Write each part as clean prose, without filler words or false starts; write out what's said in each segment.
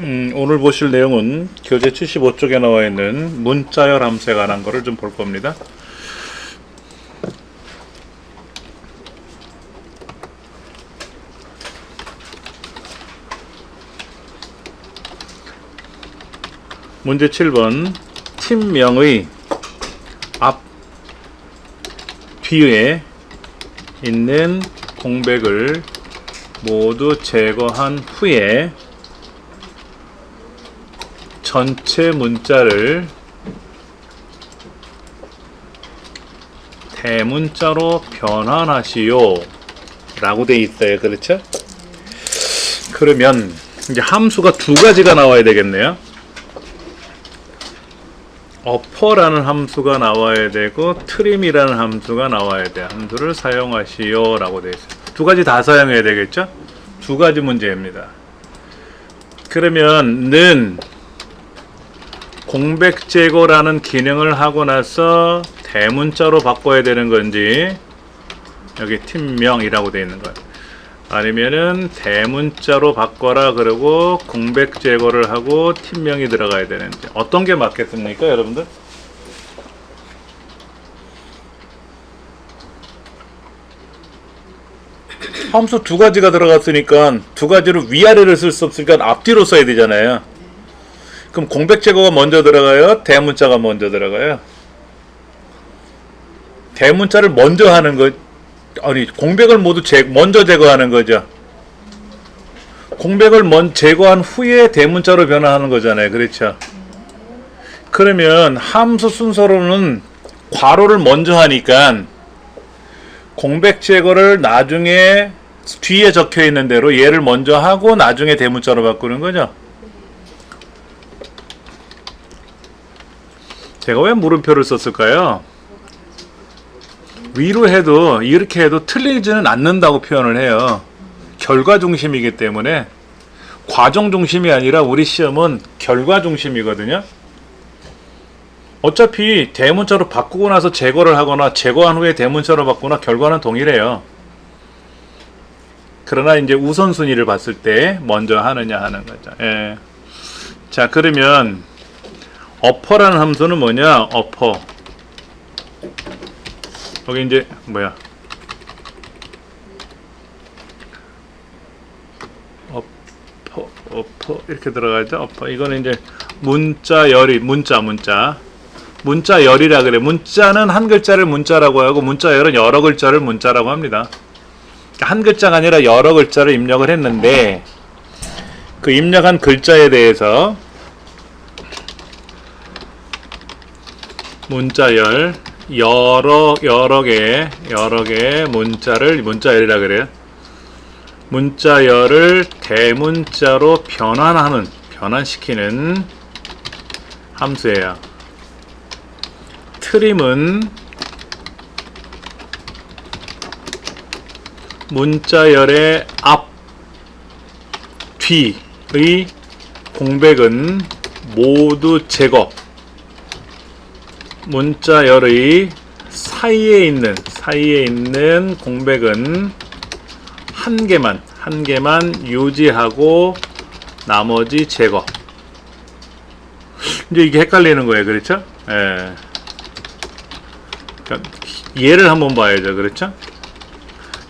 오늘 보실 내용은 교재 75쪽에 나와 있는 문자열 함수에 관한 거를 좀 볼 겁니다. 문제 7번 팀명의 앞 뒤에 있는 공백을 모두 제거한 후에 전체 문자를 대문자로 변환하시오 라고 돼 있어요. 그렇죠? 그러면 이제 함수가 두 가지가 나와야 되겠네요. 어퍼라는 함수가 나와야 되고 트림이라는 함수가 나와야 돼. 함수를 사용하시오 라고 돼 있어요. 두 가지 다 사용해야 되겠죠? 두 가지 문제입니다. 그러면 는 공백 제거라는 기능을 하고 나서 대문자로 바꿔야 되는 건지, 여기 팀명이라고 되어 있는 거예요. 아니면은 대문자로 바꿔라 그러고 공백 제거를 하고 팀명이 들어가야 되는지, 어떤 게 맞겠습니까, 여러분들? 함수 두 가지가 들어갔으니까 두 가지를 위아래를 쓸 수 없으니까 앞뒤로 써야 되잖아요. 그럼 공백 제거가 먼저 들어가요? 대문자가 먼저 들어가요? 대문자를 먼저 하는 거, 아니 공백을 모두 먼저 제거하는 거죠. 공백을 제거한 후에 대문자로 변화하는 거잖아요. 그렇죠? 그러면 함수 순서로는 괄호를 먼저 하니까 공백 제거를 나중에 뒤에 적혀 있는 대로 얘를 먼저 하고 나중에 대문자로 바꾸는 거죠. 제가 왜 물음표를 썼을까요? 위로 해도 이렇게 해도 틀리지는 않는다고 표현을 해요. 결과 중심이기 때문에. 과정 중심이 아니라 우리 시험은 결과 중심이거든요. 어차피 대문자로 바꾸고 나서 제거를 하거나 제거한 후에 대문자로 바꾸거나 결과는 동일해요. 그러나 이제 우선순위를 봤을 때 먼저 하느냐 하는 거죠. 예. 자, 그러면 어퍼라는 함수는 뭐냐? 어퍼. 여기 이제 뭐야? 어퍼 이렇게 들어가죠. 어퍼. 이거는 이제 문자열이 문자열이라 그래. 문자는 한 글자를 문자라고 하고 문자열은 여러 글자를 문자라고 합니다. 한 글자가 아니라 여러 글자를 입력을 했는데 그 입력한 글자에 대해서 문자열 여러 개 문자를 문자열이라 그래요. 문자열을 대문자로 변환시키는 함수예요. 트림은 문자열의 앞, 뒤의 공백은 모두 제거. 문자열의 사이에 있는 공백은 한 개만 유지하고 나머지 제거. 이제 이게 헷갈리는 거예요. 그렇죠? 예. 그러니까 예를 한번 봐야죠. 그렇죠?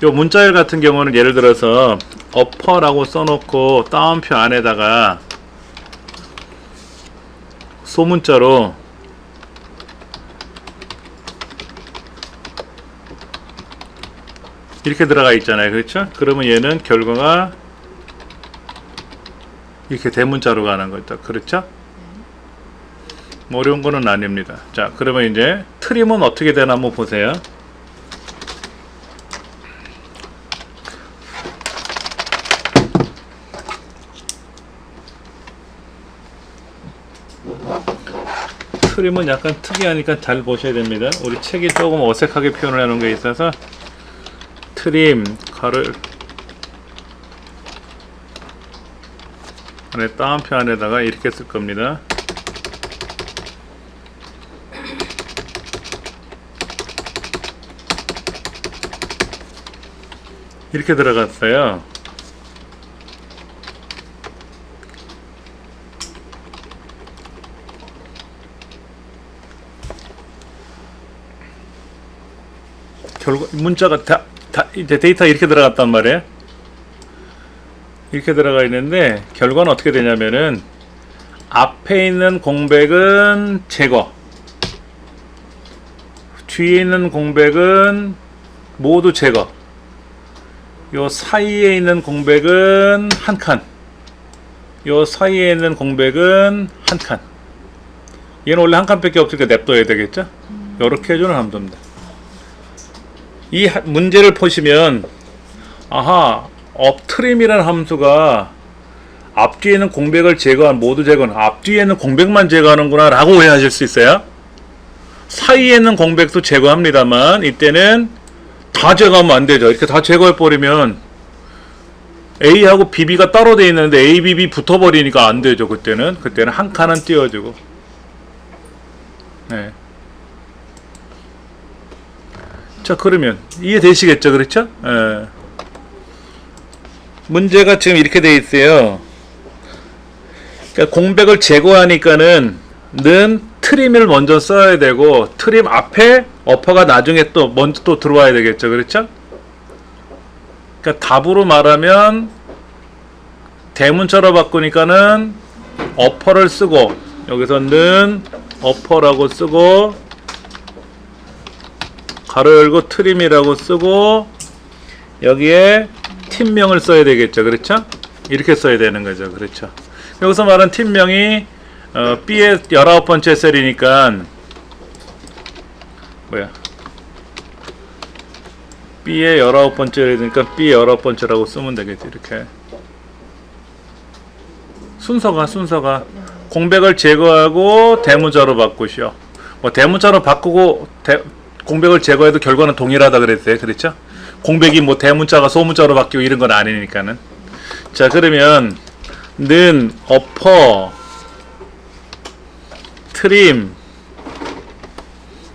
요 문자열 같은 경우는 예를 들어서 어퍼라고 써놓고 따옴표 안에다가 소문자로 이렇게 들어가 있잖아요. 그렇죠? 그러면 얘는 결과가 이렇게 대문자로 가는 거죠. 그렇죠? 어려운 거는 아닙니다. 자, 그러면 이제 트림은 어떻게 되나 한번 보세요. 트림은 약간 특이하니까 잘 보셔야 됩니다. 우리 책이 조금 어색하게 표현을 해놓은 게 있어서 트림 가를 안에 따옴표 안에다가 이렇게 쓸 겁니다. 이렇게 들어갔어요. 문자가 이제 데이터가 이렇게 들어갔단 말이에요. 이렇게 들어가 있는데 결과는 어떻게 되냐면은 앞에 있는 공백은 제거, 뒤에 있는 공백은 모두 제거, 요 사이에 있는 공백은 한 칸, 요 사이에 있는 공백은 한 칸. 얘는 원래 한 칸밖에 없으니까 냅둬야 되겠죠? 요렇게 해주는 함수입니다. 이 문제를 보시면 아하, 업트림이라는 함수가 앞뒤에 있는 공백을 모두 제거하는, 앞뒤에 있는 공백만 제거하는구나 라고 오해하실 수 있어요. 사이에 있는 공백도 제거합니다만 이때는 다 제거하면 안 되죠. 이렇게 다 제거해 버리면 A하고 BB가 따로 돼 있는데 A, B, B 붙어 버리니까 안 되죠. 그때는 한 칸은 띄워주고. 네. 자, 그러면 이해되시겠죠? 그렇죠? 예. 문제가 지금 이렇게 돼 있어요. 그러니까 공백을 제거하니까는 트림을 먼저 써야 되고, 트림 앞에 어퍼가 나중에 또 먼저 또 들어와야 되겠죠. 그렇죠? 그러니까 답으로 말하면 대문자로 바꾸니까는 어퍼를 쓰고, 여기서는 어퍼라고 쓰고, 가로 열고 트림이라고 쓰고, 여기에 팀명을 써야 되겠죠. 그렇죠? 이렇게 써야 되는 거죠. 그렇죠? 여기서 말한 팀명이 B의 19번째 셀이니까 B의 19번째니까 B 19번째라고 쓰면 되겠지. 이렇게 순서가 공백을 제거하고 대문자로 바꾸시오. 뭐 대문자로 바꾸고 공백을 제거해도 결과는 동일하다 그랬어요. 그렇죠? 공백이 뭐 대문자가 소문자로 바뀌고 이런 건 아니니까는. 자, 그러면 어퍼, 트림,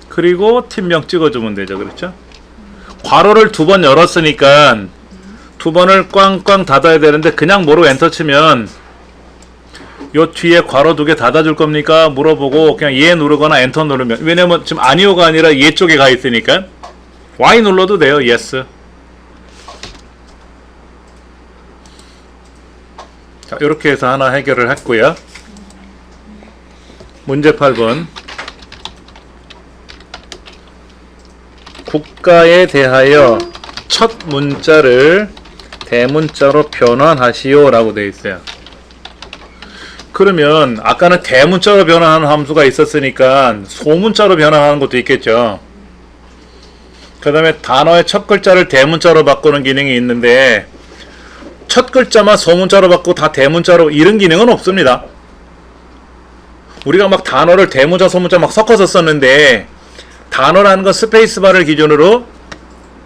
그리고 팀명 찍어주면 되죠. 그렇죠? 괄호를 2번 열었으니까 2번을 꽝꽝 닫아야 되는데 그냥 모르고 엔터 치면 요 뒤에 괄호 2개 닫아줄 겁니까? 물어보고 그냥 얘 누르거나 엔터 누르면, 왜냐면 지금 아니오가 아니라 얘 쪽에 가 있으니까 Y 눌러도 돼요. yes. 자, 이렇게 해서 하나 해결을 했고요. 문제 8번. 국가에 대하여 첫 문자를 대문자로 변환하시오 라고 되어 있어요. 그러면 아까는 대문자로 변환하는 함수가 있었으니까 소문자로 변환하는 것도 있겠죠. 그 다음에 단어의 첫 글자를 대문자로 바꾸는 기능이 있는데 첫 글자만 소문자로 바꾸고 다 대문자로 이런 기능은 없습니다. 우리가 막 단어를 대문자 소문자 막 섞어서 썼는데, 단어라는 건 스페이스바를 기준으로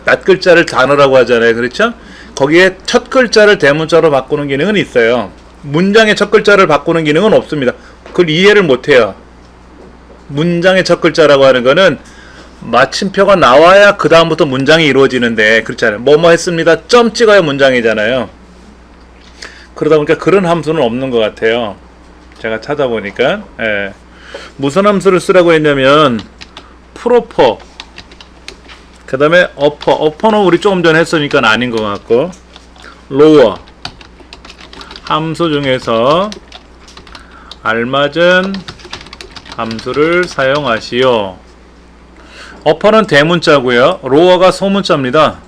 낱글자를 단어라고 하잖아요. 그렇죠? 거기에 첫 글자를 대문자로 바꾸는 기능은 있어요. 문장의 첫 글자를 바꾸는 기능은 없습니다. 그걸 이해를 못해요. 문장의 첫 글자라고 하는 거는 마침표가 나와야 그 다음부터 문장이 이루어지는데, 그렇잖아요. 뭐뭐 했습니다. 점 찍어야 문장이잖아요. 그러다 보니까 그런 함수는 없는 것 같아요. 제가 찾아보니까. 예. 무슨 함수를 쓰라고 했냐면 프로퍼, 그 다음에 어퍼는 우리 조금 전에 했으니까 아닌 것 같고, 로어, 함수 중에서 알맞은 함수를 사용하시오. 어퍼는 대문자고요. 로어가 소문자입니다.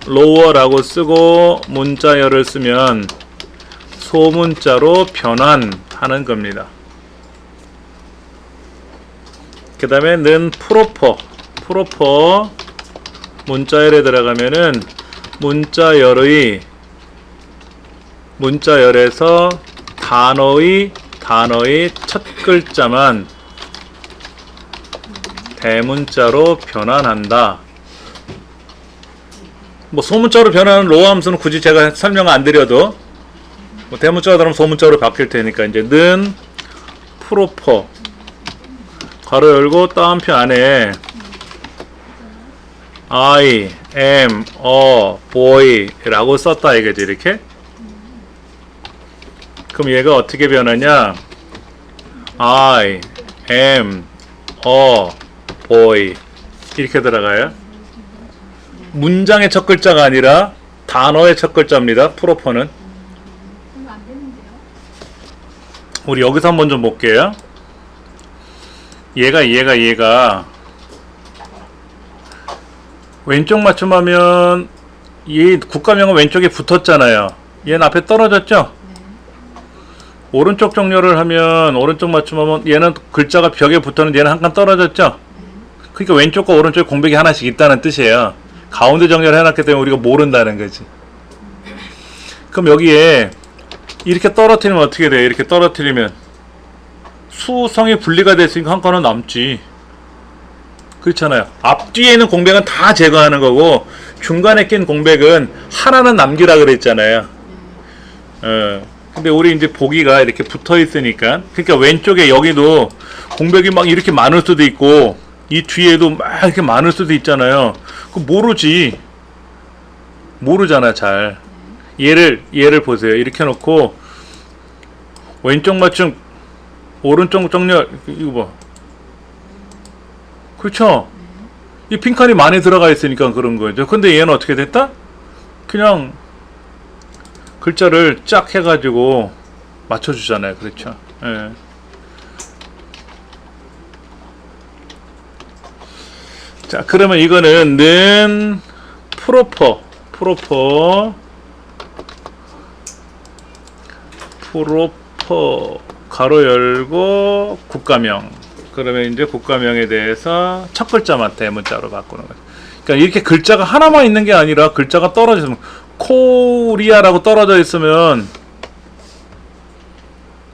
로어라고 쓰고 문자열을 쓰면 소문자로 변환하는 겁니다. 그 다음에 프로퍼 문자열에 들어가면은 문자열에서 단어의 첫 글자만 대문자로 변환한다. 뭐 소문자로 변하는 로어 함수는 굳이 제가 설명 안 드려도, 뭐 대문자가 들어가면 소문자로 바뀔 테니까 이제 프로퍼 가로 열고 따옴표 안에 I am a boy 라고 썼다 이거지. 이렇게. 그럼 얘가 어떻게 변하냐? I am a boy 이렇게 들어가요. 문장의 첫 글자가 아니라 단어의 첫 글자입니다. 프로퍼는. 우리 여기서 한번 좀 볼게요. 얘가 왼쪽 맞춤하면 이 국가명은 왼쪽에 붙었잖아요. 얘는 앞에 떨어졌죠? 오른쪽 정렬을 하면 오른쪽 맞춤하면 얘는 글자가 벽에 붙었는데 얘는 한 칸 떨어졌죠? 그러니까 왼쪽과 오른쪽에 공백이 하나씩 있다는 뜻이에요. 가운데 정렬을 해놨기 때문에 우리가 모른다는 거지. 그럼 여기에 이렇게 떨어뜨리면 어떻게 돼요? 이렇게 떨어뜨리면 수성이 분리가 됐으니까 한 칸은 남지. 그렇잖아요. 앞뒤에 있는 공백은 다 제거하는 거고 중간에 낀 공백은 하나는 남기라 그랬잖아요. 근데 우리 이제 보기가 이렇게 붙어 있으니까, 그러니까 왼쪽에 여기도 공백이 막 이렇게 많을 수도 있고 이 뒤에도 막 이렇게 많을 수도 있잖아요. 그 모르잖아 잘. 얘를 보세요. 이렇게 놓고 왼쪽 맞춤 오른쪽 정렬 이거 봐. 그렇죠? 이 빈칸이 많이 들어가 있으니까 그런 거죠. 근데 얘는 어떻게 됐다? 그냥 글자를 쫙 해가지고 맞춰주잖아요. 그렇죠? 예. 자, 그러면 이거는 는 프로퍼 가로 열고 국가명. 그러면 이제 국가명에 대해서 첫 글자만 대문자로 바꾸는 거죠. 그러니까 이렇게 글자가 하나만 있는 게 아니라 글자가 떨어져 있으면 코리아라고 떨어져 있으면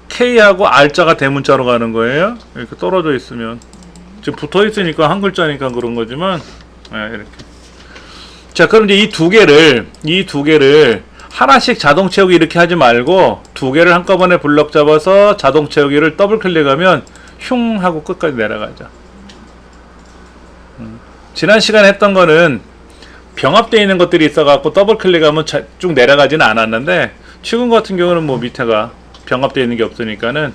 K하고 R자가 대문자로 가는 거예요. 이렇게 떨어져 있으면 지금 붙어 있으니까 한 글자니까 그런 거지만 이렇게. 자, 그럼 이제 이 두 개를 하나씩 자동 채우기 이렇게 하지 말고 두 개를 한꺼번에 블럭 잡아서 자동 채우기를 더블 클릭하면 흉 하고 끝까지 내려가죠. 지난 시간에 했던 거는 병합되어 있는 것들이 있어갖고 더블 클릭하면 쭉 내려가지는 않았는데 최근 같은 경우는 뭐 밑에가 병합되어 있는 게 없으니까는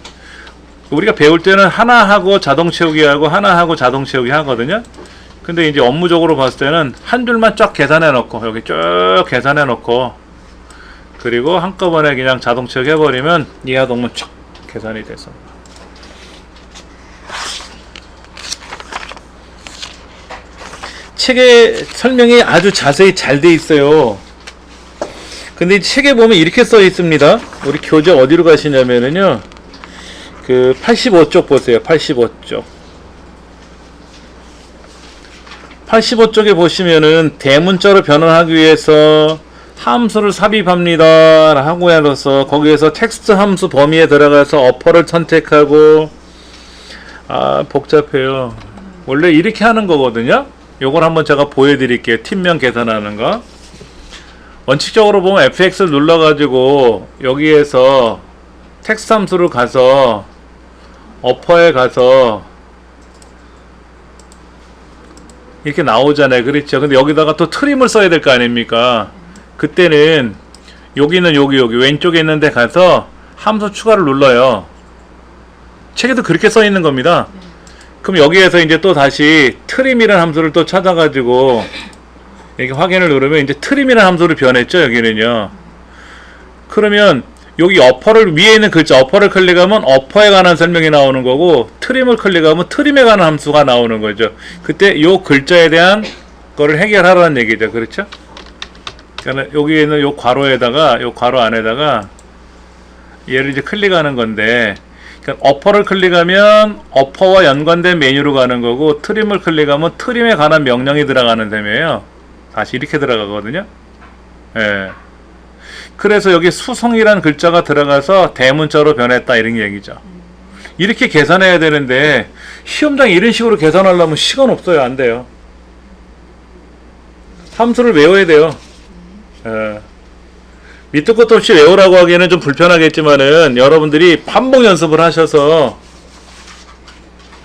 우리가 배울 때는 하나 하고 자동 채우기 하고 하나 하고 자동 채우기 하거든요. 근데 이제 업무적으로 봤을 때는 한 줄만 쫙 계산해 놓고 여기 쭉 계산해 놓고 그리고 한꺼번에 그냥 자동 채우기 해버리면 이하 동문 쫙 계산이 돼서. 책에 설명이 아주 자세히 잘 돼 있어요. 근데 이 책에 보면 이렇게 써 있습니다. 우리 교재 어디로 가시냐면은요, 그 85쪽 보세요. 85쪽. 85쪽에 보시면은 대문자로 변환하기 위해서 함수를 삽입합니다 하고 해서 거기에서 텍스트 함수 범위에 들어가서 어퍼를 선택하고, 복잡해요. 원래 이렇게 하는 거거든요. 요걸 한번 제가 보여드릴게요. 팀명 계산하는 거. 원칙적으로 보면 fx를 눌러가지고 여기에서 텍스트 함수를 가서 어퍼에 가서 이렇게 나오잖아요. 그렇죠? 근데 여기다가 또 트림을 써야 될 거 아닙니까? 그때는 여기는 여기 왼쪽에 있는 데 가서 함수 추가를 눌러요. 책에도 그렇게 써 있는 겁니다. 그럼 여기에서 이제 또 다시 트림이라는 함수를 또 찾아가지고 이렇게 확인을 누르면 이제 트림이라는 함수를 변했죠. 여기는요. 그러면 여기 어퍼를 위에 있는 글자 어퍼를 클릭하면 어퍼에 관한 설명이 나오는 거고 트림을 클릭하면 트림에 관한 함수가 나오는 거죠. 그때 요 글자에 대한 거를 해결하라는 얘기죠. 그렇죠? 그러니까 여기에 있는 요 괄호에다가 요 괄호 안에다가 얘를 이제 클릭하는 건데, 그러니까 어퍼를 클릭하면 어퍼와 연관된 메뉴로 가는 거고 트림을 클릭하면 트림에 관한 명령이 들어가는 셈이에요. 다시 이렇게 들어가거든요. 예. 그래서 여기 수성이라는 글자가 들어가서 대문자로 변했다 이런 얘기죠. 이렇게 계산해야 되는데 시험장에 이런 식으로 계산하려면 시간 없어요. 안 돼요. 함수를 외워야 돼요. 예. 밑도 끝도 없이 외우라고 하기에는 좀 불편하겠지만은 여러분들이 반복 연습을 하셔서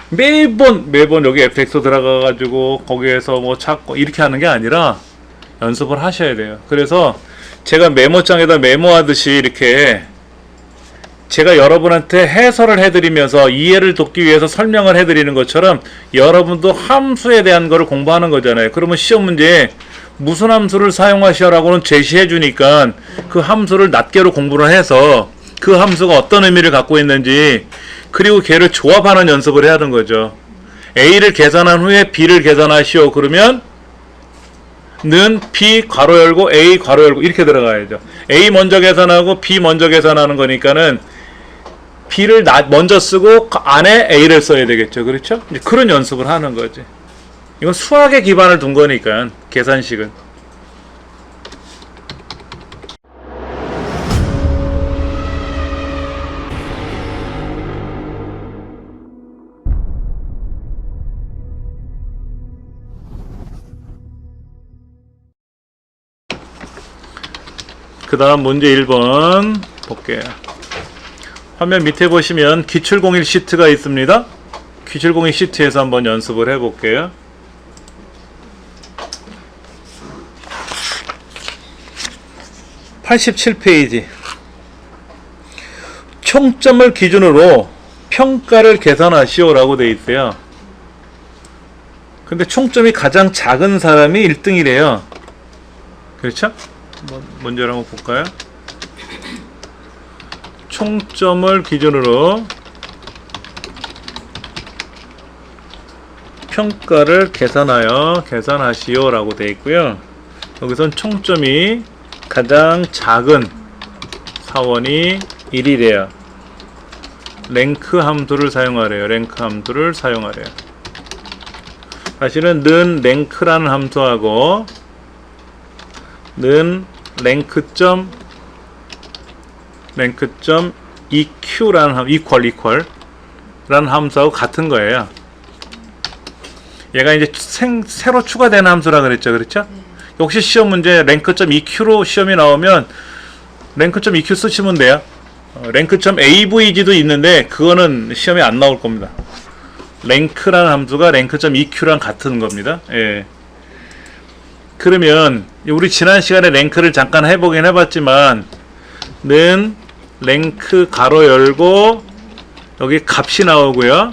매번 여기 fx 들어가가지고 거기에서 뭐 찾고 이렇게 하는 게 아니라 연습을 하셔야 돼요. 그래서 제가 메모장에다 메모하듯이 이렇게 제가 여러분한테 해설을 해드리면서 이해를 돕기 위해서 설명을 해드리는 것처럼 여러분도 함수에 대한 거를 공부하는 거잖아요. 그러면 시험 문제에 무슨 함수를 사용하시라고는 제시해 주니까 그 함수를 낱개로 공부를 해서 그 함수가 어떤 의미를 갖고 있는지, 그리고 걔를 조합하는 연습을 해야 하는 거죠. A를 계산한 후에 B를 계산하시오. 그러면 는 B 괄호 열고 A 괄호 열고 이렇게 들어가야죠. A 먼저 계산하고 B 먼저 계산하는 거니까는 B를 먼저 쓰고 안에 A를 써야 되겠죠. 그렇죠? 이제 그런 연습을 하는 거지. 이건 수학에 기반을 둔 거니까, 계산식은. 그 다음 문제 1번 볼게요. 화면 밑에 보시면 기출공일 시트가 있습니다. 기출공일 시트에서 한번 연습을 해볼게요. (87페이지) 총점을 기준으로 평가를 계산하시오 라고 되어 있어요. 근데 총점이 가장 작은 사람이 1등이래요. 그렇죠? 문제를 한번 볼까요? 총점을 기준으로 평가를 계산하시오 라고 되어 있고요. 여기선 총점이 가장 작은 사원이 1이래요. 랭크 함수를 사용하래요. 랭크 함수를 사용하래요. 사실은 는 랭크라는 함수하고 는 랭크점 EQ라는 equal라는 함수하고 같은 거예요. 얘가 이제 새로 추가되는 함수라 그랬죠. 그렇죠? 역시 시험 문제 랭크점 EQ로 시험이 나오면 랭크점 EQ 쓰시면 돼요. 랭크점 AVG도 있는데 그거는 시험에 안 나올 겁니다. 랭크라는 함수가 랭크점 EQ랑 같은 겁니다. 예. 그러면 우리 지난 시간에 랭크를 잠깐 해보긴 해봤지만 는 랭크 가로 열고 여기 값이 나오고요.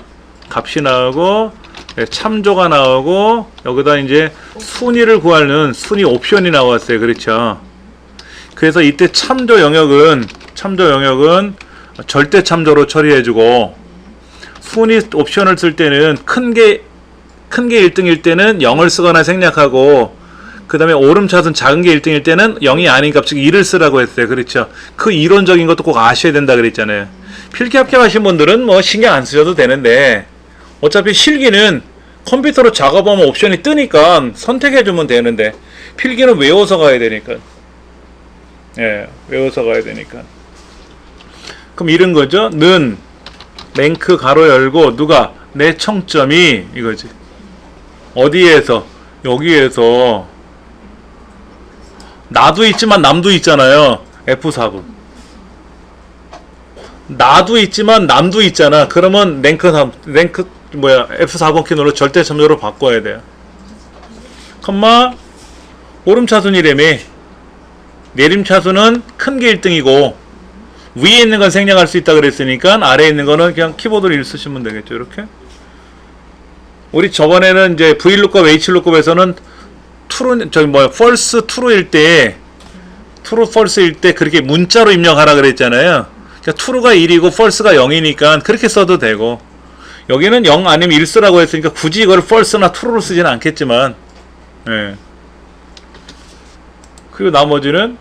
값이 나오고 참조가 나오고 여기다 이제 순위를 구하는 순위 옵션이 나왔어요. 그렇죠? 그래서 이때 참조 영역은 절대 참조로 처리해주고, 순위 옵션을 쓸 때는 큰 게 1등일 때는 0을 쓰거나 생략하고, 그 다음에 오름차순 작은 게 1등일 때는 0이 아닌 값즉 1을 쓰라고 했어요. 그렇죠? 그 이론적인 것도 꼭 아셔야 된다 그랬잖아요. 필기 합격하신 분들은 뭐 신경 안 쓰셔도 되는데, 어차피 실기는 컴퓨터로 작업하면 옵션이 뜨니까 선택해주면 되는데, 필기는 외워서 가야 되니까. 예, 외워서 가야 되니까. 그럼 이런 거죠. 는 랭크 가로 열고 누가 내 청점이 이거지. 어디에서? 여기에서 나도 있지만 남도 있잖아요. F4분. 나도 있지만 남도 있잖아. 그러면 F4번 키 눌러 절대 참조로 바꿔야 돼요. 컴마 오름차순이라며. 내림차순은 큰 게 1등이고 위에 있는 건 생략할 수 있다 그랬으니까 아래에 있는 거는 그냥 키보드로 1 쓰시면 되겠죠. 이렇게. 우리 저번에는 이제 VLOOKUP, HLOOKUP에서는 false true일 때 true false일 때 그렇게 문자로 입력하라 그랬잖아요. 그러니까 true가 1이고 false가 0이니까 그렇게 써도 되고, 여기는 0 아니면 1 쓰라고 했으니까 굳이 이걸 false나 true로 쓰지는 않겠지만, 예. 그리고 나머지는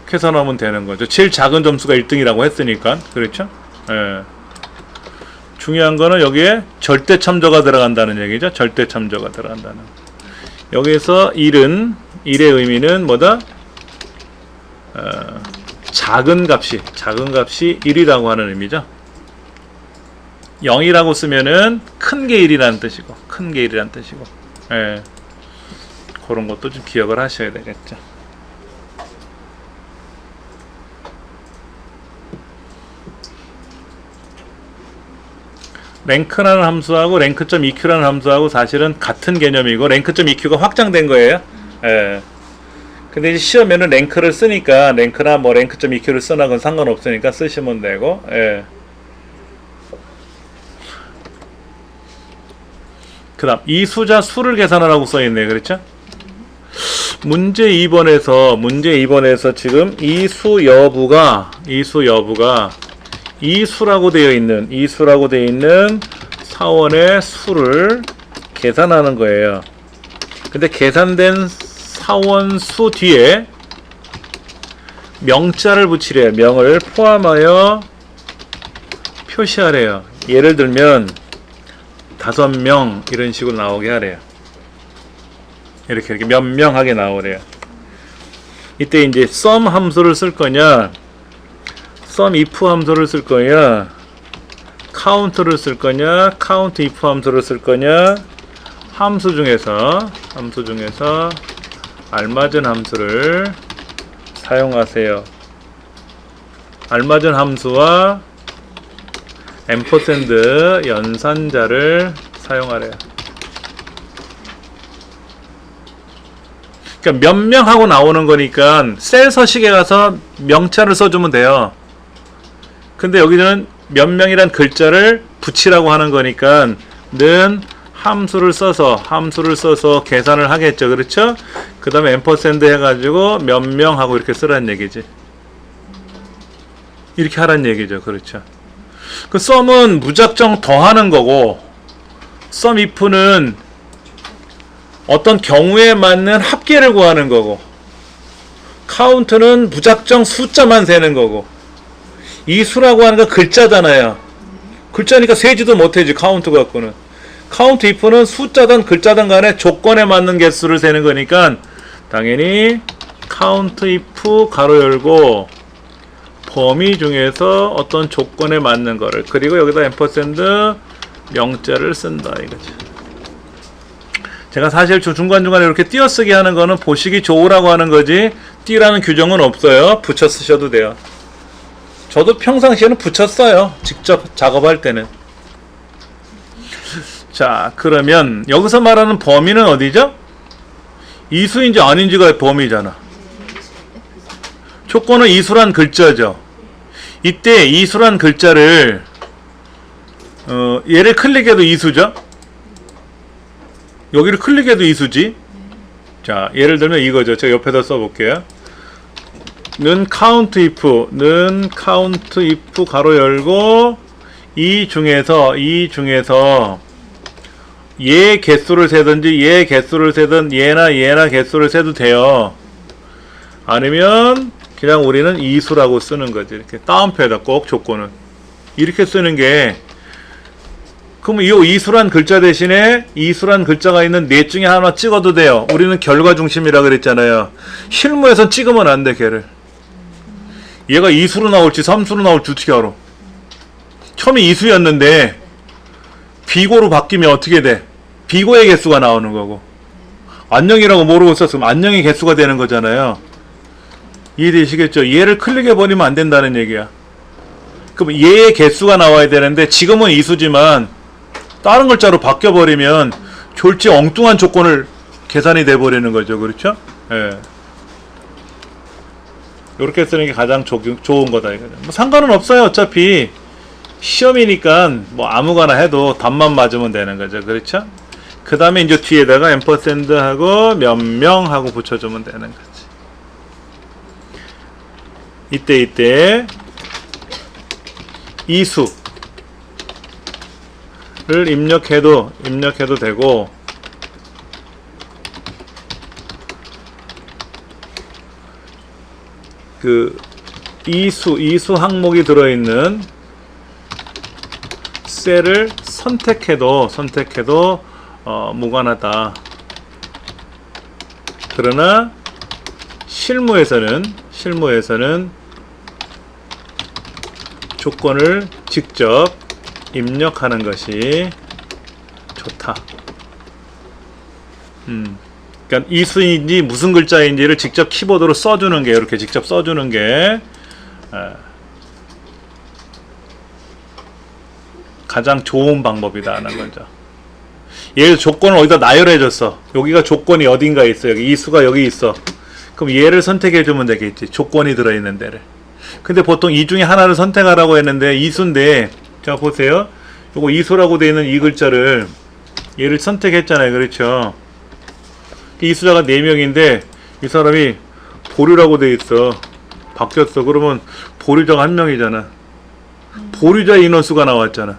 계산하면 되는 거죠. 제일 작은 점수가 1등이라고 했으니까. 그렇죠? 예. 중요한 거는 여기에 절대 참조가 들어간다는 얘기죠. 절대 참조가 들어간다는. 여기서 1의 의미는 뭐다? 작은 값이 1이라고 하는 의미죠. 0이라고 쓰면은 큰 게 1이라는 뜻이고, 예. 그런 것도 좀 기억을 하셔야 되겠죠. 랭크라는 함수하고 랭크점 EQ라는 함수하고 사실은 같은 개념이고, 랭크점 EQ가 확장된 거예요. 예. 근데 이제 시험에는 랭크를 쓰니까 랭크나 뭐 랭크.eq를 쓰나 건 상관없으니까 쓰시면 되고. 예. 그 다음 이 숫자 수를 계산하라고 써있네. 그렇죠? 문제 2번에서 지금 이 수 여부가 이수라고 되어 있는 사원의 수를 계산하는 거예요. 근데 계산된 사원 수 뒤에 명자를 붙이래요. 명을 포함하여 표시하래요. 예를 들면 5명 이런 식으로 나오게 하래요. 이렇게 몇 명하게 나오래요. 이때 이제 sum 함수를 쓸 거냐, sum if 함수를 쓸 거냐, count를 쓸 거냐, count if 함수를 쓸 거냐, 함수 중에서 알맞은 함수를 사용하세요. 알맞은 함수와 앰퍼샌드 연산자를 사용하래요. 그러니까 몇 명 하고 나오는 거니까 셀 서식에 가서 명차를 써주면 돼요. 근데 여기는 몇 명이란 글자를 붙이라고 하는 거니까 는 함수를 써서 계산을 하겠죠. 그렇죠? 그 다음에 앰퍼샌드 해가지고 몇 명 하고 이렇게 쓰라는 얘기지. 이렇게 하라는 얘기죠. 그렇죠? 그 sum은 무작정 더하는 거고, sum if는 어떤 경우에 맞는 합계를 구하는 거고, count는 무작정 숫자만 세는 거고, 이 수라고 하는 건 글자잖아요. 글자니까 세지도 못해지, count 갖고는. count if는 숫자든 글자든 간에 조건에 맞는 개수를 세는 거니까 당연히 count if 가로 열고 범위 중에서 어떤 조건에 맞는 거를, 그리고 여기다 앰퍼샌드 명자를 쓴다 이거죠. 제가 사실 중간중간에 이렇게 띄어쓰기 하는 거는 보시기 좋으라고 하는 거지 띄라는 규정은 없어요. 붙여 쓰셔도 돼요. 저도 평상시에는 붙여 써요. 직접 작업할 때는. 자, 그러면 여기서 말하는 범위는 어디죠? 이수인지 아닌지가 범위잖아. 조건은 이수란 글자죠. 이때 이수란 글자를 얘를 클릭해도 이수죠. 여기를 클릭해도 이수지. 자, 예를 들면 이거죠. 제가 옆에다 써볼게요. 는 count if 가로 열고 이 중에서 얘 개수를 세든지 얘 개수를 세든 얘나 개수를 세도 돼요. 아니면 그냥 우리는 이수라고 쓰는 거지. 이렇게 따옴표에다 꼭 조건은 이렇게 쓰는 게, 그러면 이 이수란 글자 대신에 이수란 글자가 있는 넷 중에 하나 찍어도 돼요. 우리는 결과 중심이라 그랬잖아요. 실무에선 찍으면 안 돼. 걔를 얘가 이수로 나올지 삼수로 나올지 어떻게 알아? 처음에 이수였는데 비고로 바뀌면 어떻게 돼? 비고의 개수가 나오는 거고, 안녕이라고 모르고 썼으면 안녕의 개수가 되는 거잖아요. 이해되시겠죠? 얘를 클릭해버리면 안 된다는 얘기야. 그럼 얘의 개수가 나와야 되는데 지금은 이수지만 다른 글자로 바뀌어버리면 졸지 엉뚱한 조건을 계산이 돼버리는 거죠. 그렇죠? 예. 이렇게 쓰는 게 가장 좋은 거다. 이거죠. 뭐 상관은 없어요. 어차피 시험이니까 뭐 아무거나 해도 답만 맞으면 되는 거죠. 그렇죠? 그 다음에 이제 뒤에다가 앰퍼샌드 하고 몇 명 하고 붙여주면 되는 거지. 이때 이수를 입력해도 되고, 그 이수 항목이 들어있는 셀을 선택해도 무관하다. 그러나 실무에서는 조건을 직접 입력하는 것이 좋다. 그러니까 이수인지 무슨 글자인지를 직접 키보드로 써주는 게, 이렇게 직접 써주는 게 가장 좋은 방법이다는 거죠. 예를 들어 조건을 어디다 나열해줬어. 여기가 조건이 어딘가에 있어. 여기 이수가 여기 있어. 그럼 얘를 선택해 주면 되겠지. 조건이 들어있는 데를. 근데 보통 이 중에 하나를 선택하라고 했는데 이수인데, 자 보세요. 요거 이수라고 되어 있는 이 글자를 얘를 선택했잖아요. 그렇죠? 이 숫자가 4명인데 이 사람이 보류라고 되어 있어. 바뀌었어. 그러면 보류자가 1명이잖아. 보류자 인원수가 나왔잖아.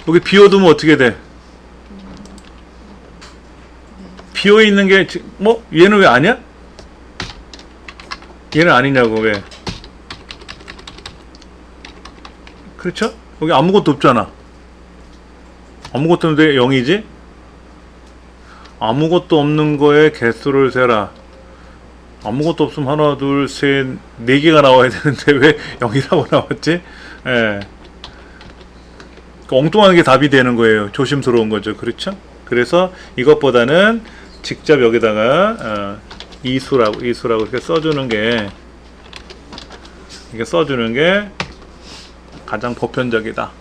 여기 비워두면 어떻게 돼? 비어있는 게 뭐? 얘는 왜 아니야? 얘는 아니냐고. 왜? 그렇죠? 여기 아무것도 없잖아. 아무것도 없는데 0이지? 아무것도 없는 거에 개수를 세라. 아무것도 없으면 하나, 둘, 셋, 4개가 나와야 되는데 왜 0이라고 나왔지? 예. 엉뚱한 게 답이 되는 거예요. 조심스러운 거죠. 그렇죠? 그래서 이것보다는 직접 여기다가 이수라고 이렇게 써주는 게, 이게 써주는 게 가장 보편적이다.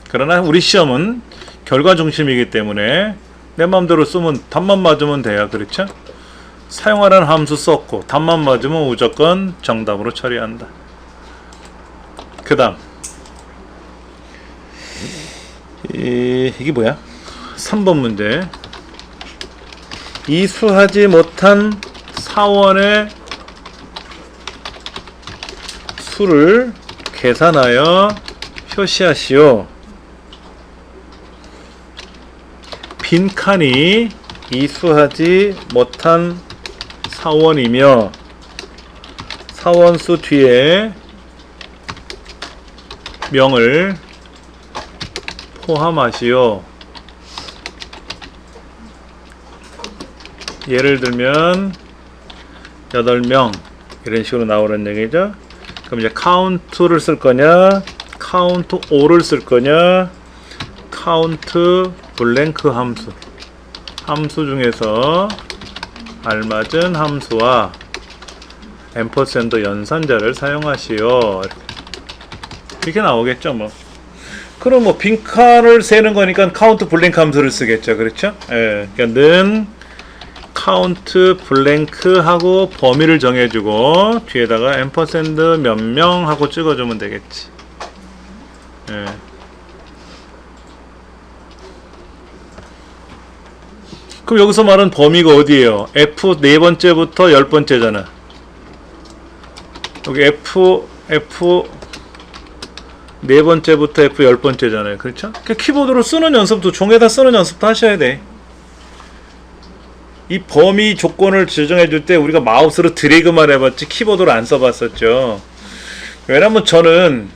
그러나 우리 시험은 결과 중심이기 때문에 내 마음대로 쓰면 답만 맞으면 돼요. 그렇죠? 사용하라는 함수 썼고 답만 맞으면 무조건 정답으로 처리한다. 그 다음 이게 뭐야? 3번 문제. 이수하지 못한 사원의 수를 계산하여 표시하시오. 빈칸이 이수하지 못한 사원이며 사원수 뒤에 명을 포함하시오. 예를 들면 8명 이런 식으로 나오는 얘기죠. 그럼 이제 count를 쓸 거냐, count all을 쓸 거냐, count 블랭크 함수 중에서 알맞은 함수와 앰퍼센드 연산자를 사용하시오. 이렇게 나오겠죠. 뭐 그럼 뭐 빈칸을 세는 거니까 count 블랭크 함수를 쓰겠죠. 그렇죠? 예. 그러니까 는 count 블랭크 하고 범위를 정해주고 뒤에다가 앰퍼센드 몇 명 하고 찍어주면 되겠지. 예. 그럼 여기서 말하는 범위가 어디예요? F 4번째부터 10번째잖아. 여기 F 4번째부터 F 10번째잖아요. 그렇죠? 그러니까 키보드로 쓰는 연습도, 종에다 쓰는 연습도 하셔야 돼. 이 범위 조건을 지정해 줄 때 우리가 마우스로 드래그만 해봤지 키보드로 안 써봤었죠. 왜냐면 저는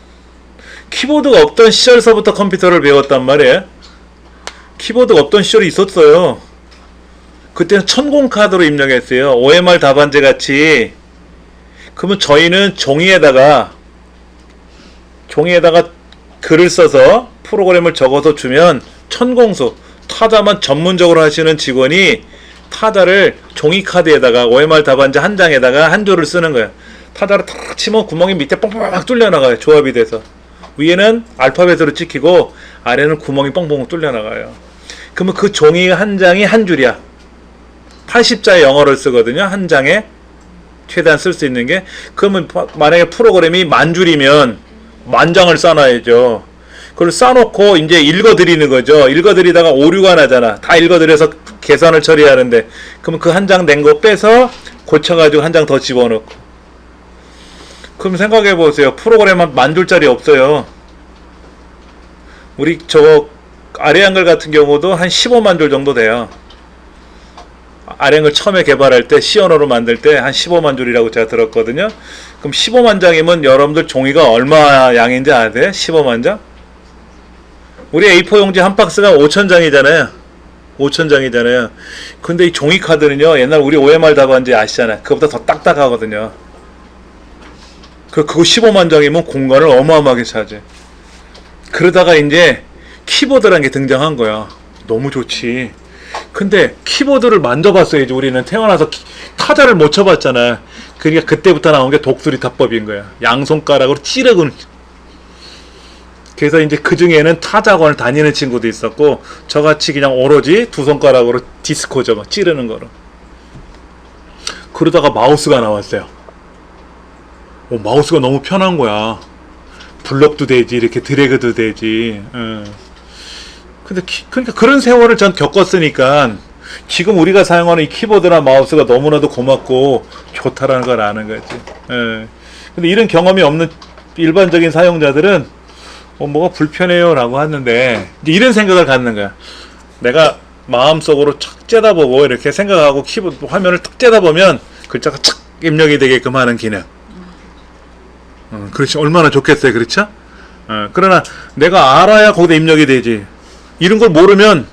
키보드가 없던 시절서부터 컴퓨터를 배웠단 말이에요. 키보드가 없던 시절이 있었어요. 그때는 천공 카드로 입력했어요. OMR 답안지 같이. 그러면 저희는 종이에다가 글을 써서 프로그램을 적어서 주면 천공수, 타자만 전문적으로 하시는 직원이 타자를 종이 카드에다가 OMR 답안지 한 장에다가 한 줄을 쓰는 거야. 타자를 탁 치면 구멍이 밑에 뻥뻥 뚫려 나가요. 조합이 돼서. 위에는 알파벳으로 찍히고 아래는 구멍이 뻥뻥 뚫려 나가요. 그러면 그 종이 한 장이 한 줄이야. 80자의 영어를 쓰거든요. 한 장에 최대한 쓸 수 있는 게. 그러면 만약에 프로그램이 10,000줄이면 10,000장을 쌓아놔야죠. 그걸 쌓아놓고 이제 읽어드리는 거죠. 읽어드리다가 오류가 나잖아. 다 읽어드려서 계산을 처리하는데, 그러면 그 한 장 낸 거 빼서 고쳐가지고 한 장 더 집어넣고. 그럼 생각해보세요. 프로그램 한 10,000줄짜리 없어요. 우리 저거 아래 한글 같은 경우도 한 15만 줄 정도 돼요. 아래 한글 처음에 개발할 때 C 언어로 만들 때 한 15만 줄이라고 제가 들었거든요. 그럼 15만 장이면 여러분들 종이가 얼마 양인지 아세요? 15만 장? 우리 A4 용지 한 박스가 5,000장이잖아요. 5,000장이잖아요. 근데 이 종이 카드는요, 옛날 우리 OMR 답안지 아시잖아요. 그거보다 더 딱딱하거든요. 그거 15만 장이면 공간을 어마어마하게 차지. 그러다가 이제 키보드라는 게 등장한 거야. 너무 좋지. 근데 키보드를 만져봤어야지. 우리는 태어나서 타자를 못 쳐봤잖아. 그러니까 그때부터 나온 게 독수리 타법인 거야. 양손가락으로 찌르고는. 그래서 이제 그 중에는 타자학원을 다니는 친구도 있었고, 저같이 그냥 오로지 두 손가락으로 디스코죠. 찌르는 거로. 그러다가 마우스가 나왔어요. 마우스가 너무 편한 거야. 블럭도 되지, 이렇게 드래그도 되지. 근데 그러니까 그런 세월을 전 겪었으니까 지금 우리가 사용하는 이 키보드나 마우스가 너무나도 고맙고 좋다라는 걸 아는 거지. 근데 이런 경험이 없는 일반적인 사용자들은 뭐가 불편해요 라고 하는데, 이제 이런 생각을 갖는 거야. 내가 마음속으로 척 째다보고 이렇게 생각하고 키보드 화면을 탁 째다보면 글자가 착 입력이 되게끔 하는 기능. 그렇지. 얼마나 좋겠어요. 그렇죠? 그러나 내가 알아야 거기다 입력이 되지. 이런 걸 모르면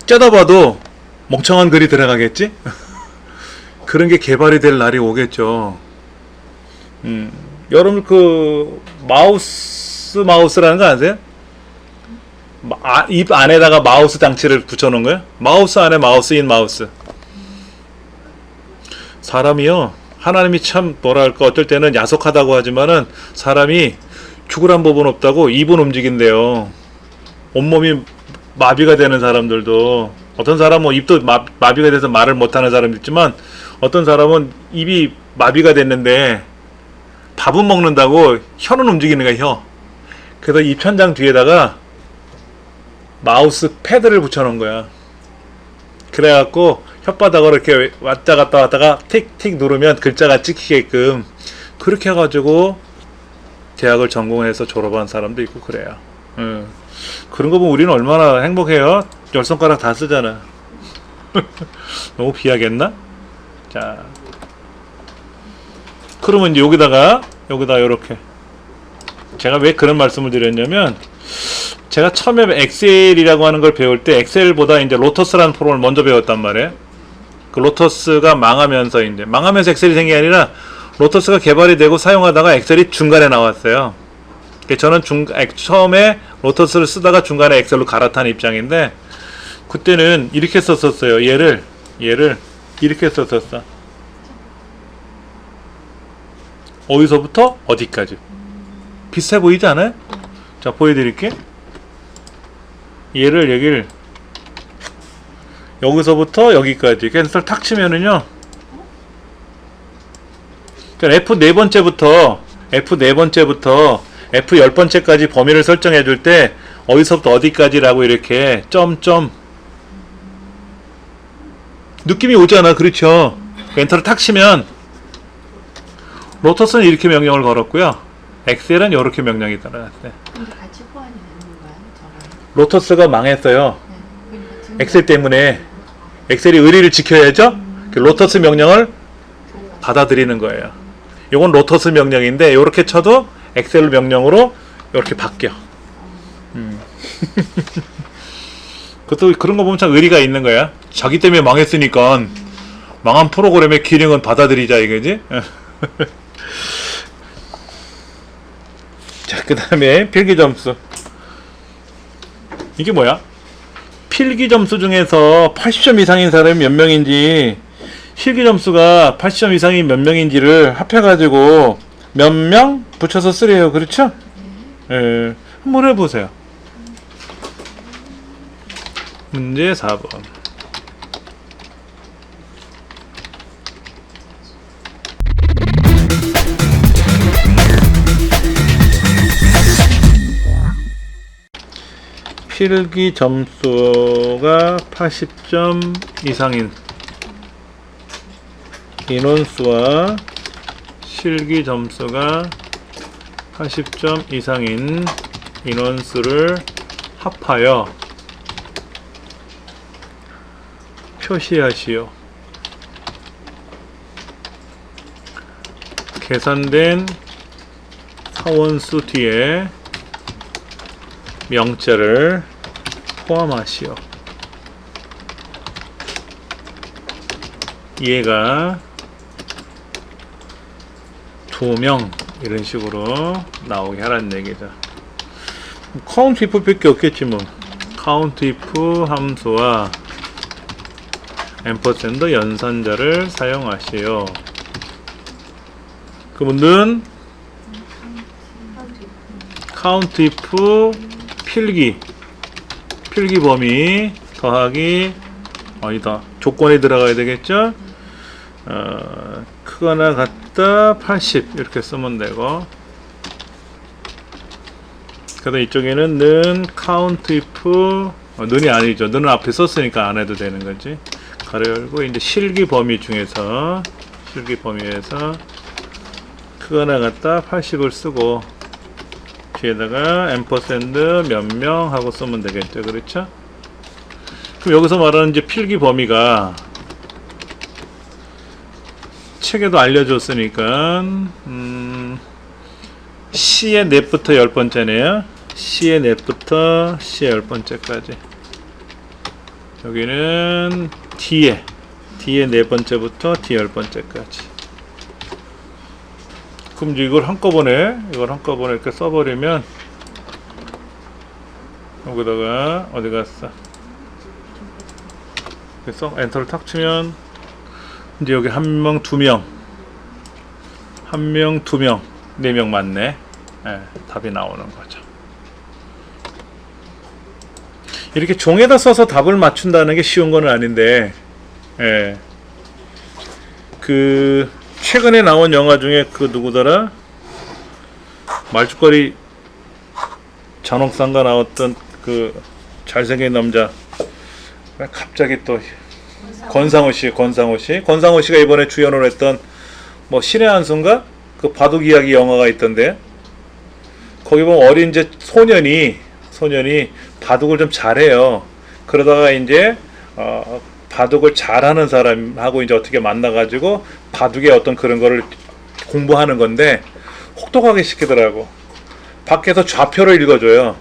째다봐도 멍청한 글이 들어가겠지? 그런 게 개발이 될 날이 오겠죠. 여러분 그 마우스라는 거 아세요? 입 안에다가 마우스 장치를 붙여놓은 거예요? 마우스 안에 마우스인 마우스. 사람이요, 하나님이 참 뭐랄까 어떨 때는 야속하다고 하지만은 사람이 죽으란 법은 없다고 입은 움직인대요. 온몸이 마비가 되는 사람들도, 어떤 사람은 입도 마비가 돼서 말을 못하는 사람도 있지만 어떤 사람은 입이 마비가 됐는데 밥은 먹는다고 혀는 움직이는 거야, 혀. 그래서 입천장 뒤에다가 마우스 패드를 붙여놓은 거야. 그래갖고 혓바닥으로 이렇게 왔다 갔다 왔다가 틱틱 누르면 글자가 찍히게끔 그렇게 해가지고 대학을 전공해서 졸업한 사람도 있고 그래요. 그런 거 보면 우리는 얼마나 행복해요. 10손가락 다 쓰잖아. 너무 비하겠나? 자, 그러면 이제 여기다 요렇게, 제가 왜 그런 말씀을 드렸냐면, 제가 처음에 엑셀이라고 하는 걸 배울 때 엑셀보다 이제 로터스라는 프로그램을 먼저 배웠단 말이에요. 그 로터스가 망하면서 엑셀이 생긴 게 아니라 로터스가 개발이 되고 사용하다가 엑셀이 중간에 나왔어요. 저는 처음에 로터스를 쓰다가 중간에 엑셀로 갈아탄 입장인데, 그때는 이렇게 썼었어요. 얘를 이렇게 썼었어. 어디서부터 어디까지. 비슷해 보이지 않아요? 자, 보여드릴게. 여기를 여기서부터 여기까지 캔슬 탁 치면은요, 그러니까 F4번째부터 F10번째까지 범위를 설정해 줄 때 어디서부터 어디까지라고 이렇게 점점 느낌이 오잖아. 그렇죠? 엔터를 탁 치면 로터스는 이렇게 명령을 걸었고요, 엑셀은 이렇게 명령이 들어갔어요. 근데 같이 호환이 되는 거야, 저랑? 로터스가 망했어요. 네. 엑셀 때문에. 엑셀이 의리를 지켜야죠. 로터스 명령을 받아들이는 거예요. 요건 로터스 명령인데 요렇게 쳐도 엑셀 명령으로 이렇게 바뀌어. 그것도 그런 거 보면 참 의리가 있는 거야. 자기 때문에 망했으니까 망한 프로그램의 기능은 받아들이자 이거지. 자, 그 다음에 필기 점수. 이게 뭐야? 필기 점수 중에서 80점 이상인 사람이 몇 명인지, 실기 점수가 80점 이상이 몇 명인지를 합해가지고 몇 명 붙여서 쓰래요. 그렇죠? 예, 한번 해보세요. 문제 4번. 필기 점수가 80점 이상인 인원수와 실기 점수가 80점 이상인 인원수를 합하여 표시하시오. 계산된 사원수 뒤에 명자를 포함하시오. 얘가 2명 이런 식으로 나오게 하라는 얘기죠. 카운트 if 밖에 없겠지 뭐. 카운트 if 함수와 앰퍼센드 연산자를 사용하시오. 그분들은 카운트 if 필기 범위 더하기, 아니다, 조건에 들어가야 되겠죠. 크거나 같다 80 이렇게 쓰면 되고, 그다음 이쪽에는 는 count if 는이 아니죠. 는은 앞에 썼으니까 안 해도 되는 거지. 가로 열고 이제 실기 범위 중에서 크거나 같다 80을 쓰고 뒤에다가 앰퍼샌드 몇 명 하고 쓰면 되겠죠. 그렇죠? 그럼 여기서 말하는 이제 필기 범위가 책에도 알려줬으니까 C의 넷부터 10번째네요. C의 넷부터 C의 10번째까지. 여기는 D의 네 번째부터 D 10번째까지. 그럼 이제 이걸 한꺼번에 이렇게 써버리면, 여기다가 어디 갔어? 그래서 엔터를 탁 치면 이제 여기 한 명, 두 명, 네 명 맞네. 네, 답이 나오는 거죠. 이렇게 종에다 써서 답을 맞춘다는 게 쉬운 건 아닌데, 예. 그 최근에 나온 영화 중에 그 누구더라? 말죽거리 잔혹상가 나왔던 그 잘생긴 남자. 왜 갑자기 또 권상우 씨가 이번에 주연을 했던 뭐 신의 한수인가? 그 바둑 이야기 영화가 있던데, 거기 보면 어린 이제 소년이 바둑을 좀 잘해요. 그러다가 이제 바둑을 잘하는 사람하고 이제 어떻게 만나가지고 바둑의 어떤 그런 거를 공부하는 건데 혹독하게 시키더라고. 밖에서 좌표를 읽어줘요.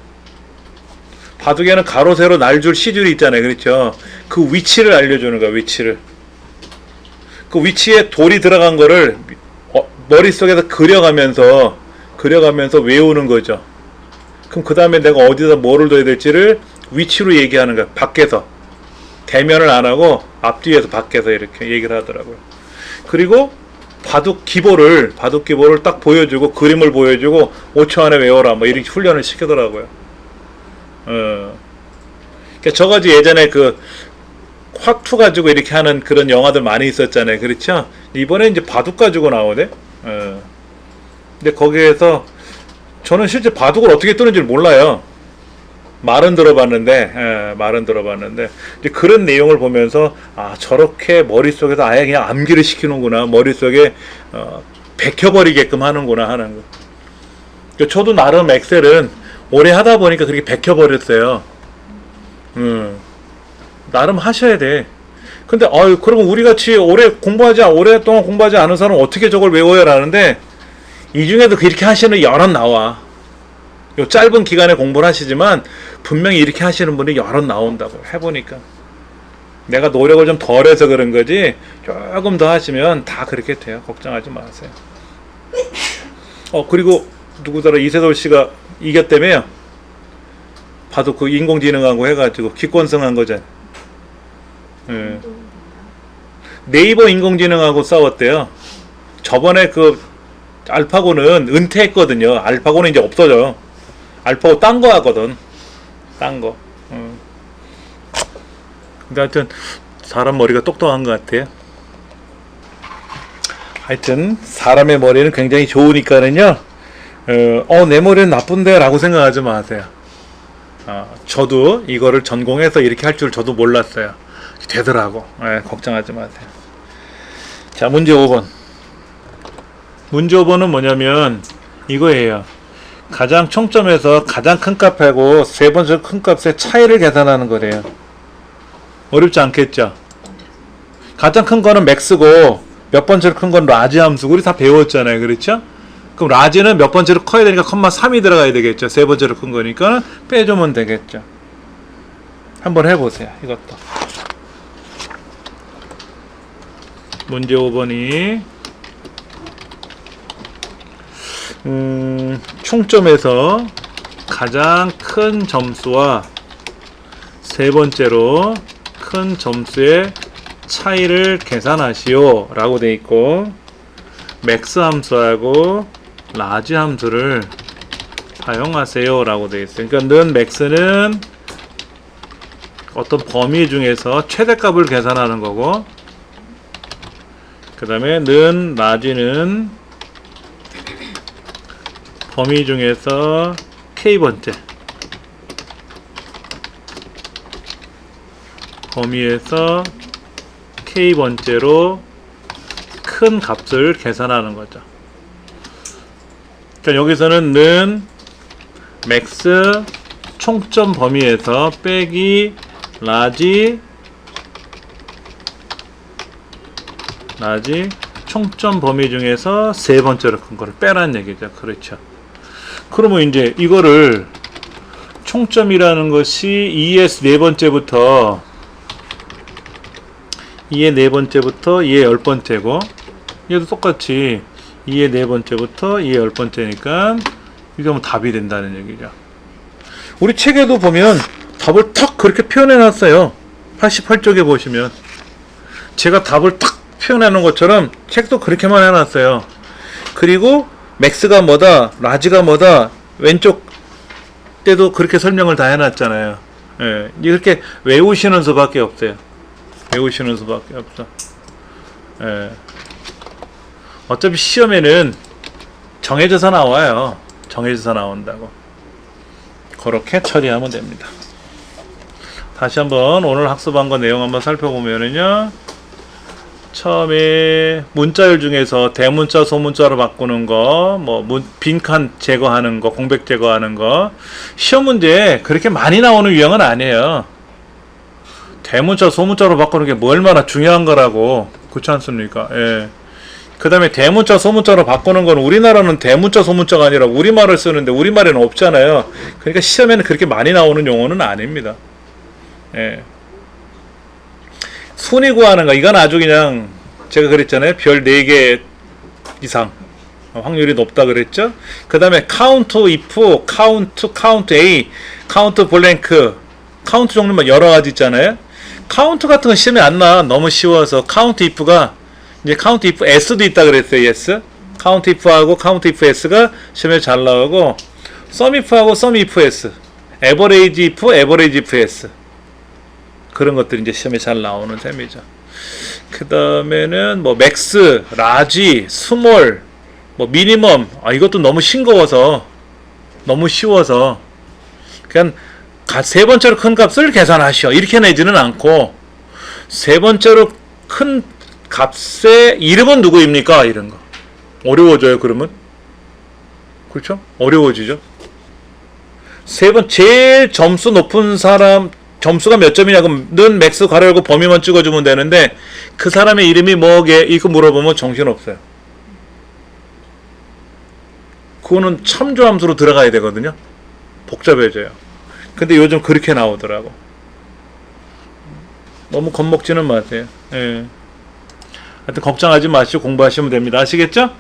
바둑에는 가로, 세로, 날줄, 시줄이 있잖아요. 그렇죠? 그 위치를 알려주는 거야. 위치를. 그 위치에 돌이 들어간 거를 머릿속에서 그려가면서 외우는 거죠. 그럼 그 다음에 내가 어디다 뭐를 둬야 될지를 위치로 얘기하는 거야. 밖에서. 대면을 안 하고 앞뒤에서 밖에서 이렇게 얘기를 하더라고요. 그리고 바둑 기보를 딱 보여주고 그림을 보여주고 5초 안에 외워라 뭐 이렇게 훈련을 시키더라고요. 그러니까 저가지고 예전에 그 화투 가지고 이렇게 하는 그런 영화들 많이 있었잖아요. 그렇죠? 이번에 이제 바둑 가지고 나오네. 근데 거기에서 저는 실제 바둑을 어떻게 뜨는지 몰라요. 말은 들어봤는데 이제 그런 내용을 보면서 저렇게 머릿속에서 아예 그냥 암기를 시키는구나, 머릿속에 bek혀버리게끔 하는구나 하는 거. 그러니까 저도 나름 엑셀은 오래 하다 보니까 그렇게 bek혀버렸어요. 나름 하셔야 돼. 근데 그러면 우리 같이 오랫동안 공부하지 않은 사람은 어떻게 저걸 외워야 하는데, 이 중에도 그렇게 하시는 여럿 나와. 요 짧은 기간에 공부를 하시지만 분명히 이렇게 하시는 분이 여럿 나온다고. 해보니까 내가 노력을 좀 덜해서 그런 거지, 조금 더 하시면 다 그렇게 돼요. 걱정하지 마세요. 그리고 누구더라, 이세돌 씨가 이겼다며요. 바둑 그 인공지능하고 해가지고 기권승 한 거잖아요. 네이버 인공지능하고 싸웠대요. 저번에 그 알파고는 은퇴했거든요. 알파고는 이제 없어져. 알파고 딴 거 하거든. 딴 거. 근데 하여튼 사람 머리가 똑똑한 것 같아요. 하여튼 사람의 머리는 굉장히 좋으니까는요, 내 머리는 나쁜데 라고 생각하지 마세요. 저도 이거를 전공해서 이렇게 할 줄 저도 몰랐어요. 되더라고. 걱정하지 마세요. 자, 문제 5번. 문제 5번은 뭐냐면 이거예요. 가장 총점에서 가장 큰 값하고 세 번째 큰 값의 차이를 계산하는 거래요. 어렵지 않겠죠? 가장 큰 거는 맥스고 몇 번째로 큰 건 라지 함수고 우리 다 배웠잖아요. 그렇죠? 그럼 라지는 몇 번째로 커야 되니까 컴마 3이 들어가야 되겠죠. 세 번째로 큰 거니까 빼주면 되겠죠. 한번 해보세요. 이것도. 문제 5번이 총점에서 가장 큰 점수와 세 번째로 큰 점수의 차이를 계산하시오 라고 돼 있고, 맥스 함수하고 라지 함수를 사용하세요 라고 돼 있어요. 그러니까 는 맥스는 어떤 범위 중에서 최대값을 계산하는 거고, 그 다음에 는 라지는 범위 중에서 k번째, 범위에서 k번째로 큰 값을 계산하는 거죠. 그러니까 여기서는 는 맥스 총점 범위에서 빼기 라지 총점 범위 중에서 세 번째로 큰 거를 빼라는 얘기죠. 그렇죠. 그러면 이제 이거를 총점이라는 것이 2의 네 번째부터 2의 네 번째부터 2의 열 번째고, 얘도 똑같이 2의 네 번째부터 2의 열 번째니까 이게 뭐 답이 된다는 얘기죠. 우리 책에도 보면 답을 탁 그렇게 표현해 놨어요. 88쪽에 보시면 제가 답을 탁 표현해 놓은 것처럼 책도 그렇게만 해놨어요. 그리고 맥스가 뭐다, 라지가 뭐다, 왼쪽 때도 그렇게 설명을 다 해놨잖아요. 예, 이렇게 외우시는 수밖에 없어요. 외우시는 수밖에 없어. 예. 어차피 시험에는 정해져서 나와요. 정해져서 나온다고. 그렇게 처리하면 됩니다. 다시 한번 오늘 학습한 거 내용 한번 살펴보면은요, 처음에 문자열 중에서 대문자 소문자로 바꾸는 거, 뭐 빈칸 제거하는 거, 공백 제거하는 거, 시험 문제 그렇게 많이 나오는 유형은 아니에요. 대문자 소문자로 바꾸는 게 뭐 얼마나 중요한 거라고. 그렇지 않습니까? 예. 그 다음에 대문자 소문자로 바꾸는 건, 우리나라는 대문자 소문자가 아니라 우리말을 쓰는데 우리말에는 없잖아요. 그러니까 시험에는 그렇게 많이 나오는 용어는 아닙니다. 예. 순위 구하는 거, 이건 아주 그냥 제가 그랬잖아요. 별 4개 이상 확률이 높다 그랬죠. 그 다음에 count if, count a, count blank, count 종류만 여러 가지 있잖아요. count 같은 건 시험에 안 나. 너무 쉬워서. count if가 이제 count if s도 있다 그랬어요. yes. count if하고 count if s가 시험에 잘 나오고, sum if하고 sum if s, average if s, 그런 것들이 이제 시험에 잘 나오는 셈이죠. 그 다음에는 뭐 맥스, 라지, 스몰, 뭐 미니멈, 이것도 너무 싱거워서, 너무 쉬워서 그냥 세 번째로 큰 값을 계산하시오 이렇게 내지는 않고, 세 번째로 큰 값의 이름은 누구입니까? 이런 거 어려워져요. 그러면 그렇죠? 어려워지죠. 제일 점수 높은 사람 점수가 몇 점이냐, 그럼 는 맥스 괄호 열고 범위만 찍어주면 되는데, 그 사람의 이름이 뭐게? 이거 물어보면 정신없어요. 그거는 참조함수로 들어가야 되거든요. 복잡해져요. 근데 요즘 그렇게 나오더라고. 너무 겁먹지는 마세요. 예. 하여튼 걱정하지 마시고 공부하시면 됩니다. 아시겠죠?